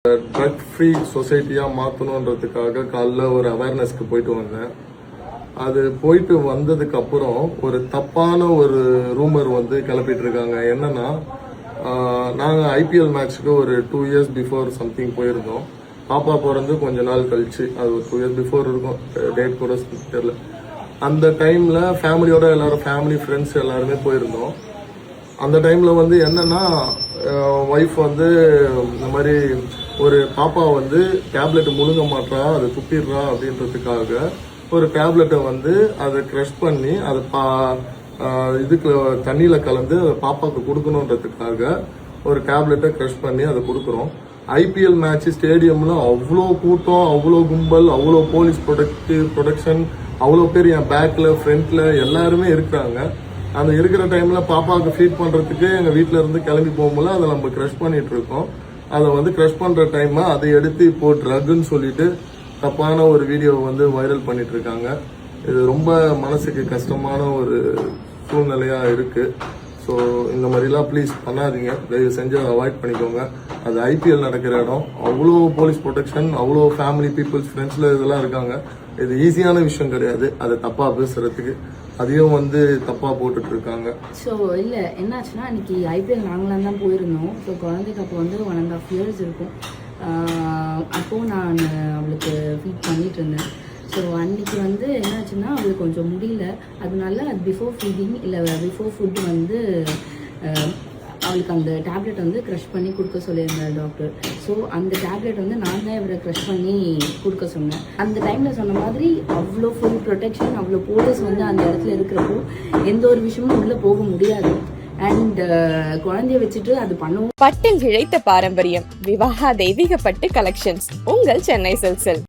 Drug free சொசைட்டியாக மாற்றணுன்றதுக்காக காலைல ஒரு அவேர்னஸ்க்கு போயிட்டு வந்தேன். அது போயிட்டு வந்ததுக்கு அப்புறம் ஒரு தப்பான ஒரு ரூமர் வந்து கிளப்பிட்டு இருக்காங்க. என்னன்னா, நாங்கள் ஐபிஎல் மேட்ச்சுக்கு ஒரு 2 years பிஃபோர் சம்திங் போயிருந்தோம். பாப்பா பிறந்து கொஞ்ச நாள் கழிச்சு, அது ஒரு 2 years பிஃபோர் இருக்கும், டேட் கூட தெரியல. அந்த டைம்ல ஃபேமிலியோட எல்லாரும், ஃபேமிலி ஃப்ரெண்ட்ஸ் எல்லாருமே போயிருந்தோம். அந்த டைம்ல வந்து என்னன்னா, ஒய்ஃப் வந்து இந்த மாதிரி ஒரு பாப்பா வந்து டேப்லெட் முழுங்க மாட்டா, அதை துப்பிடுறா அப்படின்றதுக்காக ஒரு டேப்லெட்டை வந்து அதை க்ரஷ் பண்ணி அதை இதுக்கு தண்ணியில கலந்து அதை பாப்பாவுக்கு கொடுக்கணுன்றதுக்காக ஒரு டேப்லெட்டை க்ரஷ் பண்ணி அதை கொடுக்குறோம். ஐபிஎல் மேட்ச் ஸ்டேடியம்ல அவ்வளோ கூட்டம், அவ்வளோ கும்பல், அவ்வளோ போலீஸ் ப்ரொடெக்ஷன், அவ்வளோ பேர் என் பேக்ல ஃப்ரண்ட்ல எல்லாருமே இருக்கிறாங்க. அந்த இருக்கிற டைம்ல பாப்பாவுக்கு ஃபீட் பண்றதுக்கு எங்க வீட்டுல இருந்து கிளம்பி போகும்போது அதை நம்ம க்ரஷ் பண்ணிட்டு இருக்கோம். அதை வந்து க்ரஷ் பண்ற டைம் அதை எடுத்து இப்போ ட்ரக்னு சொல்லிட்டு தப்பான ஒரு வீடியோ வந்து வைரல் பண்ணிட்டு இருக்காங்க. இது ரொம்ப மனசுக்கு கஷ்டமான ஒரு சூழ்நிலையா இருக்கு. ஸோ இந்த மாதிரிலாம் ப்ளீஸ் பண்ணாதீங்க, தயவு செஞ்சு அவாய்ட் பண்ணிக்கோங்க. அது ஐபிஎல் நடக்கிற இடம், அவ்வளோ போலீஸ் ப்ரொடெக்ஷன், அவ்வளோ ஃபேமிலி பீப்புள்ஸ் ஃப்ரெண்ட்ஸ்ல இதெல்லாம் இருக்காங்க. இது ஈஸியான விஷயம் கிடையாது அதை தப்பா பேசுறதுக்கு. அதையும் வந்து தப்பா போட்டுட்டு இருக்காங்க. ஸோ இல்லை என்னாச்சுன்னா, அன்னைக்கு ஐபிஎல் நாங்களாம் தான் போயிருந்தோம். ஸோ குழந்தைக்கு அப்போ வந்து 1.5 years இருக்கும். அப்போது நான் அவளுக்கு ஃபீட் பண்ணிட்டு இருந்தேன். ஸோ அன்றைக்கி வந்து என்னாச்சுன்னா, அவளுக்கு கொஞ்சம் முடியல. அதனால அது பிஃபோர் ஃபீடிங் இல்லை பிஃபோர் ஃபுட் வந்து அவளுக்கு அந்த டேப்லெட் வந்து க்ரஷ் பண்ணி கொடுக்க சொல்லியிருந்தார் டாக்டர். ஸோ அந்த டேப்லெட் வந்து நான் தான் இவரை க்ரஷ் பண்ணி கொடுக்க சொன்னேன். அந்த டைமில் சொன்ன மாதிரி அவ்வளோ ஃபுல் ப்ரொடெக்ஷன், அவ்வளோ போலீஸ் வந்து அந்த இடத்துல இருக்கிறப்போ எந்த ஒரு விஷயமும் உள்ளே போக முடியாது. அண்ட் குழந்தைய வச்சுட்டு அது பண்ணுவோம். பட்டில் இழைத்த பாரம்பரியம் விவாகா தெய்வீக பட்டு கலெக்ஷன்ஸ், உங்கள் சென்னை சில்க்ஸில்.